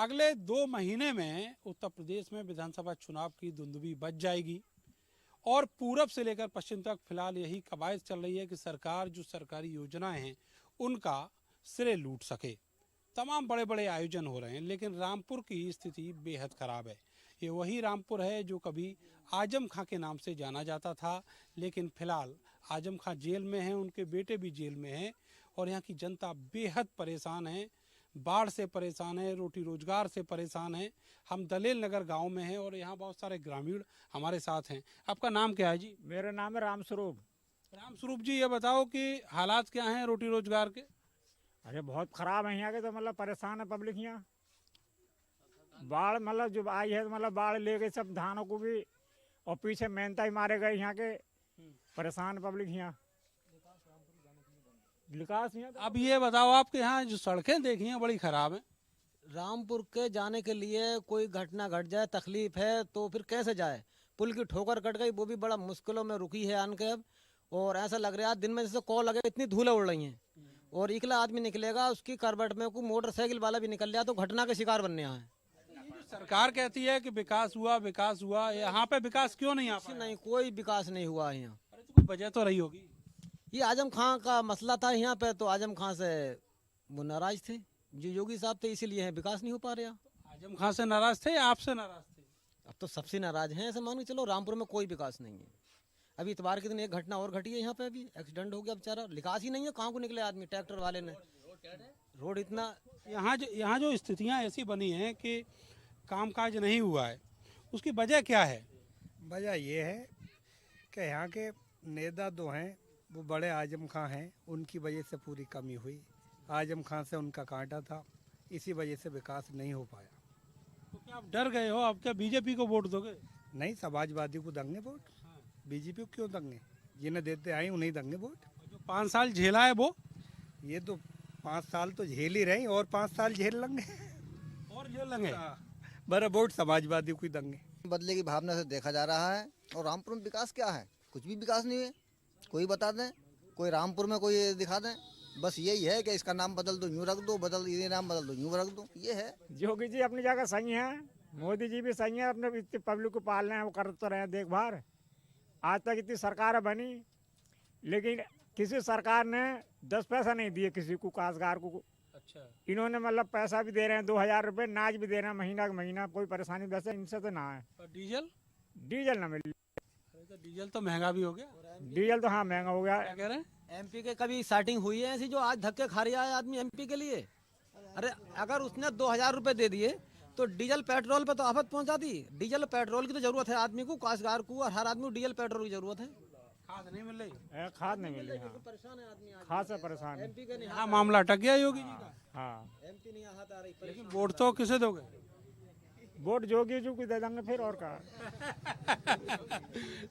अगले 2 महीने में उत्तर प्रदेश में विधानसभा चुनाव की धुंधुवी बच जाएगी और पूरब से लेकर पश्चिम तक फिलहाल यही कवायद चल रही है कि सरकार जो सरकारी योजनाएं हैं उनका सिरे लूट सके। तमाम बड़े बड़े आयोजन हो रहे हैं, लेकिन रामपुर की स्थिति बेहद खराब है। ये वही रामपुर है जो कभी आजम खां के नाम से जाना जाता था, लेकिन फिलहाल आजम खां जेल में हैं, उनके बेटे भी जेल में हैं और यहाँ की जनता बेहद परेशान है, बाढ़ से परेशान है, रोटी रोजगार से परेशान है। हम दलेल नगर गांव में हैं और यहाँ बहुत सारे ग्रामीण हमारे साथ हैं। आपका नाम क्या है जी? मेरा नाम है रामस्वरूप। रामस्वरूप जी, ये बताओ कि हालात क्या हैं रोटी रोजगार के? अरे बहुत ख़राब है यहाँ के, तो मतलब परेशान है पब्लिक यहाँ। बाढ़ मतलब जो आई है, मतलब बाढ़ ले गई सब धानों को भी, और पीछे मेहनता ही मारे गए यहाँ के। परेशान पब्लिक यहाँ, विकास यहाँ। अब ये बताओ, आपके यहाँ जो सड़कें देखी हैं बड़ी खराब हैं। रामपुर के जाने के लिए कोई घटना घट जाए, तकलीफ है तो फिर कैसे जाए? पुल की ठोकर कट गई, वो भी बड़ा मुश्किलों में रुकी है आन के अब। और ऐसा लग रहा है दिन में जैसे कॉल लगे, इतनी धूलें उड़ रही हैं और इकला आदमी निकलेगा, उसकी करवट में कोई मोटरसाइकिल वाला भी निकल जाए तो घटना के शिकार बनने यहाँ है। सरकार कहती है कि विकास हुआ, यहाँ पे विकास क्यों नहीं आ पाया? नहीं, कोई विकास नहीं हुआ है यहाँ। अरे तो कोई वजह तो रही होगी। ये आजम खां का मसला था यहाँ पे, तो आजम खां से वो नाराज थे जो योगी साहब थे, इसीलिए है विकास नहीं हो पा रहा। आजम खां से नाराज थे या आपसे नाराज थे? अब तो सबसे नाराज हैं, ऐसे मान के चलो। रामपुर में कोई विकास नहीं है। अभी इतवार के दिन एक घटना और घटी है यहाँ पे, अभी एक्सीडेंट हो गया बेचारा। विकास ही नहीं है, कहाँ को निकले आदमी, ट्रैक्टर वाले ने रोड इतना। यहाँ जो स्थितियाँ ऐसी बनी हैं कि कामकाज नहीं हुआ है, उसकी वजह क्या है? वजह ये है कि यहाँ के नेता दो हैं, वो बड़े आजम खां हैं, उनकी वजह से पूरी कमी हुई। आजम खां से उनका कांटा था, इसी वजह से विकास नहीं हो पाया। तो क्या आप डर गए हो? अब क्या बीजेपी को वोट दोगे? नहीं, समाजवादी को देंगे वोट। बीजेपी को क्यों देंगे? जिन्हें देते आए उन्हें देंगे वोट। जो 5 साल झेला है वो? ये तो 5 साल तो झेल ही रहे हैं और 5 साल झेल लेंगे और झेल लेंगे। बड़ा वोट समाजवादी को ही देंगे। बदले की भावना से देखा जा रहा है। और रामपुर में विकास क्या है? कुछ भी विकास नहीं है। कोई बता दें, कोई रामपुर में कोई दिखा दें। बस यही है कि इसका नाम बदल दो, यूँ रख दो, ये नाम बदल दो, यूँ रख दो। ये है। योगी जी अपनी जगह सही है, मोदी जी भी सही है, अपने इतनी पब्लिक को पाल रहे हैं, वो कर तो रहे हैं देखभाल। आज तक इतनी सरकार बनी, लेकिन किसी सरकार ने 10 पैसा नहीं दिए किसी को, काश्तकार को। अच्छा, इन्होंने मतलब पैसा भी दे रहे हैं, 2000 रुपये नाज भी दे रहे हैं महीना का महीना। कोई परेशानी वैसे इनसे तो ना है। और डीजल ना मिली। तो डीजल तो महंगा भी हो गया। डीजल तो हाँ महंगा हो गया। क्या कह रहे हैं? एमपी के कभी स्टार्टिंग हुई है ऐसी जो आज धक्के खा रहा है आदमी एमपी के लिए? अरे अगर उसने 2000 रुपये दे दिए तो डीजल पेट्रोल पे तो आफत पहुंचा दी। डीजल पेट्रोल की तो जरूरत है आदमी को, काश्तकार को, और हर आदमी को डीजल पेट्रोल की जरूरत है। खाद नहीं मिल रही। खाद नहीं मिल रही। परेशान है आदमी, खाद से परेशान है। एमपी के नहीं। हाँ, मामला अटक गया योगी जी का। हाँ, एमपी नहीं हाथ आ रही। लेकिन वोट तो किसे दोगे? वोट जोगी जी को दे देंगे फिर, और का।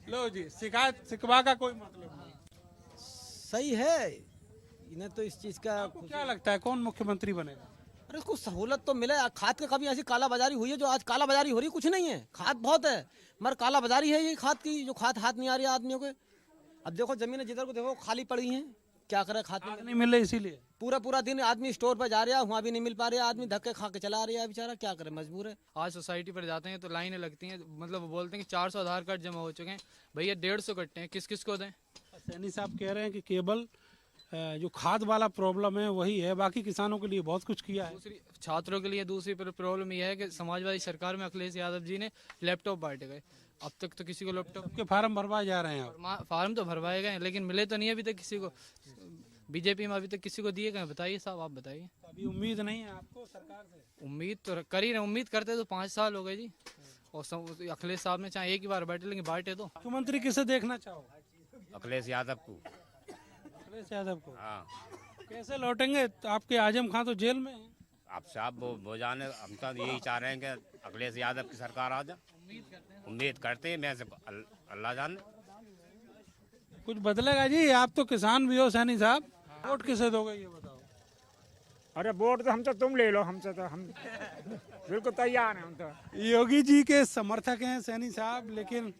लो जी, शिकवा का कोई मतलब नहीं। सही है, इन्हें तो इस चीज का आपको क्या लगता है कौन मुख्यमंत्री बनेगा? अरे उसको सहूलत तो मिले। खाद का कभी ऐसी काला बाजारी हुई है जो आज काला बाजारी हो रही? कुछ नहीं है, खाद बहुत है मगर काला बाजारी है ये खाद की, जो खाद हाथ नहीं आ रही है आदमियों के। अब देखो जमीन जिधर को देखो खाली पड़ी हैं, क्या करे? खाद नहीं मिल रही, इसीलिए पूरा दिन आदमी स्टोर पर जा रहा है, वहाँ भी नहीं मिल पा रहा। आदमी धक्के खा के चला रहा है बेचारा, क्या करे, मजबूर है। आज सोसाइटी पर जाते हैं तो लाइनें लगती हैं, मतलब वो बोलते हैं कि 400 आधार कार्ड जमा हो चुके हैं। भैया 150 कट्टे हैं, किस किस को दें? सैनी साहब कह रहे हैं कि केवल जो खाद वाला प्रॉब्लम है वही है, बाकी किसानों के लिए बहुत कुछ किया है। दूसरी छात्रों के लिए दूसरी प्रॉब्लम यह है कि समाजवादी सरकार में अखिलेश यादव जी ने लैपटॉप बांटे गए। अब तक तो किसी को लैपटॉप के फार्म भरवाए जा रहे हैं। अब फार्म तो भरवाए गए लेकिन मिले तो नहीं अभी तक किसी को। बीजेपी में अभी तक किसी को दिए गए? बताइए साहब, आप बताइए। अभी उम्मीद नहीं है आपको सरकार से? उम्मीद तो कर ही रहे, उम्मीद करते तो 5 साल हो गए जी। और अखिलेश साहब ने चाहे एक ही बार बैठे, लेकिन बांटे तो। मुख्यमंत्री किसे देखना चाहो? अखिलेश यादव को। अखिलेश यादव को? हाँ। कैसे लौटेंगे? तो आपके आजम खां तो जेल में हैं। अब साहब वो जाने, हम तो यही चाह रहे हैं कि अखिलेश यादव की सरकार आ जाए। उम्मीद करते हैं, मैं से अल्लाह जाने। कुछ बदलेगा जी? आप तो किसान भी हो सैनी साहब, वोट किसे दोगे ये बताओ? अरे वोट तो हमसे तुम ले लो, हमसे तो हम बिल्कुल तैयार हैं। हम तो योगी जी के समर्थक हैं सैनी साहब, लेकिन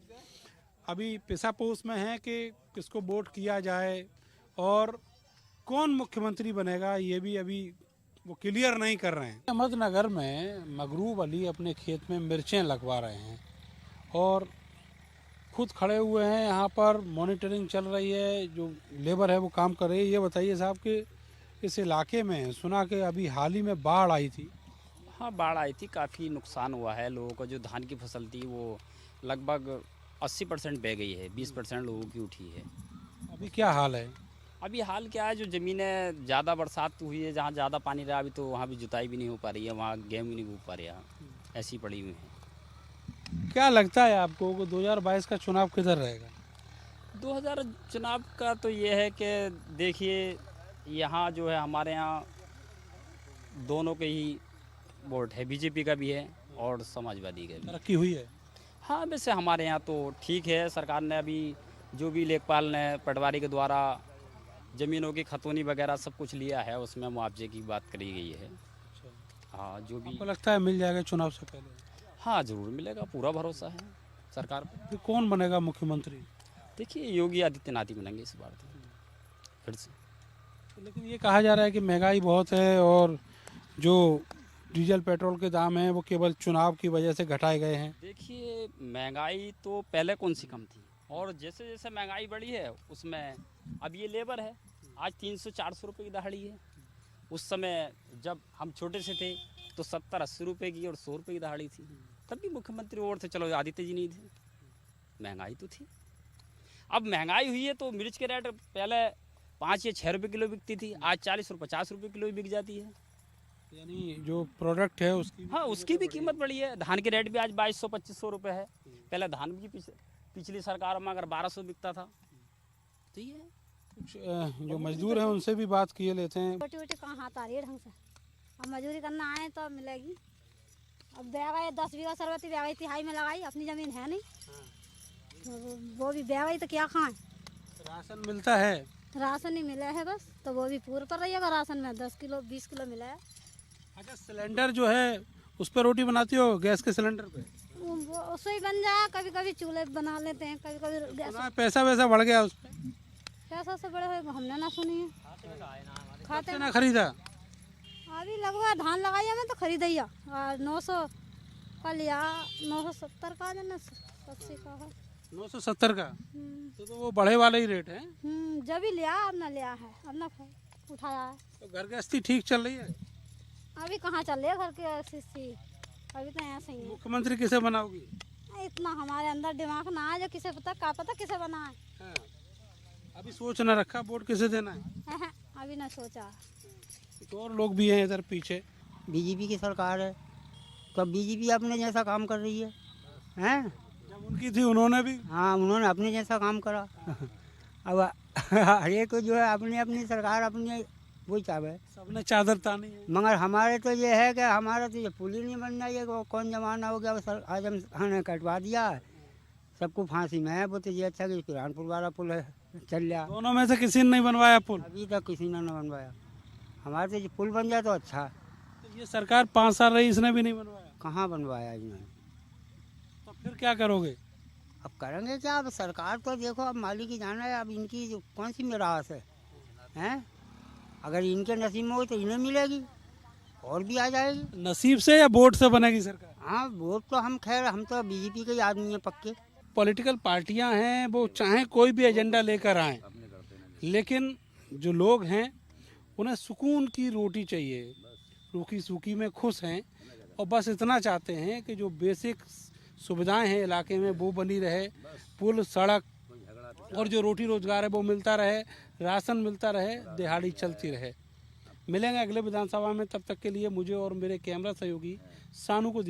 अभी पिसापोस में है कि किसको वोट किया जाए और कौन मुख्यमंत्री बनेगा, ये भी अभी वो क्लियर नहीं कर रहे हैं। अहमदनगर में मगरूब अली अपने खेत में मिर्चें लगवा रहे हैं और खुद खड़े हुए हैं। यहाँ पर मॉनिटरिंग चल रही है, जो लेबर है वो काम कर रही है। ये बताइए साहब कि इस इलाके में सुना कि अभी हाल ही में बाढ़ आई थी। हाँ, बाढ़ आई थी, काफ़ी नुकसान हुआ है लोगों को। जो धान की फसल थी वो लगभग 80% बह गई है, 20% लोगों की उठी है। अभी क्या हाल है? अभी हाल क्या है, जो ज़मीनें ज़्यादा बरसात हुई है, जहाँ ज़्यादा पानी रहा, अभी तो वहाँ भी जुताई भी नहीं हो पा रही है, वहाँ गेहूँ भी नहीं हो पा रहा है, ऐसी पड़ी हुई है। क्या लगता है आपको कि 2022 का चुनाव किधर रहेगा? 2000 चुनाव का तो ये है कि देखिए, यहाँ जो है हमारे यहाँ दोनों के ही वोट है, बीजेपी का भी है और समाजवादी का भी। तरक्की हुई है? हाँ, वैसे हमारे यहाँ तो ठीक है। सरकार ने अभी जो भी लेखपाल ने पटवारी के द्वारा ज़मीनों की खतौनी वगैरह सब कुछ लिया है, उसमें मुआवजे की बात करी गई है। हाँ, जो भी आपको लगता है मिल जाएगा चुनाव से पहले? हाँ, ज़रूर मिलेगा, पूरा भरोसा है सरकार पर। फिर कौन बनेगा मुख्यमंत्री? देखिए, योगी आदित्यनाथ ही बनेंगे इस बार तो फिर से। लेकिन ये कहा जा रहा है कि महंगाई बहुत है और जो डीजल पेट्रोल के दाम हैं वो केवल चुनाव की वजह से घटाए गए हैं। देखिए, महंगाई तो पहले कौन सी कम थी, और जैसे जैसे महंगाई बढ़ी है उसमें अब ये लेबर है, आज 300-400 रुपये की दहाड़ी है। उस समय जब हम छोटे से थे तो 70-80 रुपये की और 100 रुपये की दहाड़ी थी। तब भी मुख्यमंत्री और थे, चलो आदित्य जी नहीं थे, महंगाई तो थी। अब महंगाई हुई है तो मिर्च के रेट पहले 5 या 6 रुपये किलो बिकती थी, आज 40 और 50 रुपये किलो बिक जाती है। यानी जो प्रोडक्ट है उसकी हाँ, उसकी भी कीमत बढ़ी है। धान के रेट भी आज 2200-2500 रुपये है। पहले धान भी पिछली सरकार में अगर 1200 बिकता था। तो ये कुछ जो मजदूर हैं उनसे भी बात किए लेते हैं। छोटी छोटी कहाँ हाथ आ रही है ढंग से। अब मजदूरी करना आए तो मिलेगी। अब बेगाई 10 बीघा सरबती बेगाई तिहाई में लगाई, अपनी ज़मीन है नहीं तो वो भी बेगाई तो क्या खाएं। राशन मिलता है? राशन नहीं मिला है बस, तो वो भी पूरा कर रही है। राशन में 10 किलो 20 किलो मिला है। अच्छा, सिलेंडर जो है उस पर रोटी बनाती हो गैस के सिलेंडर पे? वो उससे ही बन जाए, कभी कभी चूल्हे पे बना लेते हैं, कभी कभी गैस। पैसा वैसा बढ़ गया उस पर? पैसा से बड़े हुए हमने ना सुनी है, खाते ना खरीदा। अभी लगवा धान लगाई हमें तो खरीदैया 900 का लिया, 970 का ना 80 का है। 970 का तो वो बढ़े वाला ही रेट है। जब ही लिया अब ना लिया है, अब ना उठाया है। तो घर गृहस्थी ठीक चल रही है? अभी कहाँ चल रही है घर के स्थिति, अभी तो ऐसे ही है। मुख्यमंत्री किसे बनाओगी? इतना हमारे अंदर दिमाग ना है, जो किसे पता क्या पता किसे बनाए। हाँ। अभी सोच न रखा वोट किसे देना है? अभी ना सोचा। तो और लोग भी हैं इधर पीछे। बीजेपी की सरकार है तो बीजेपी अपने जैसा काम कर रही है, हैं? जब उनकी थी उन्होंने भी। हाँ, उन्होंने अपने जैसा काम करा। अब हर एक को जो है अपनी अपनी सरकार अपनी वही चाहे, सबने चादर तानी है। मगर हमारे तो ये है कि हमारा तो ये पुल ही नहीं बन रहा है। वो कौन जमाना हो गया, वो सर आजम खान ने कटवा दिया, सबको फांसी में है। वो तो ये अच्छा कि पिरानपुर वाला पुल है चल रहा। दोनों में से किसी ने नहीं बनवाया पुल? अभी तक किसी ने न बनवाया। हमारे तो ये पुल बन जाए तो अच्छा। तो ये सरकार 5 साल रही, इसने भी नहीं बनवाया? कहाँ बनवाया इन्होंने? तो फिर क्या करोगे? अब करेंगे क्या? अब सरकार तो देखो, अब मालिक ही जाना है। अब इनकी जो कौन सी मिरास है, हैं? अगर इनके नसीब में हो तो इन्हें मिलेगी और भी आ जाएगी। नसीब से या वोट से बनेगी सरकार? हाँ, वोट तो हम खैर हम तो बीजेपी के ही आदमी हैं पक्के। पॉलिटिकल पार्टियां हैं, वो चाहे कोई भी एजेंडा लेकर आए, लेकिन जो लोग हैं उन्हें सुकून की रोटी चाहिए, रूखी सूखी में खुश हैं और बस इतना चाहते हैं कि जो बेसिक सुविधाएं हैं इलाके में वो बनी रहे, पुल सड़क और जो रोटी रोजगार है वो मिलता रहे, राशन मिलता रहे, दिहाड़ी चलती रहे। मिलेंगे अगले विधानसभा में, तब तक के लिए मुझे और मेरे कैमरा सहयोगी सानू को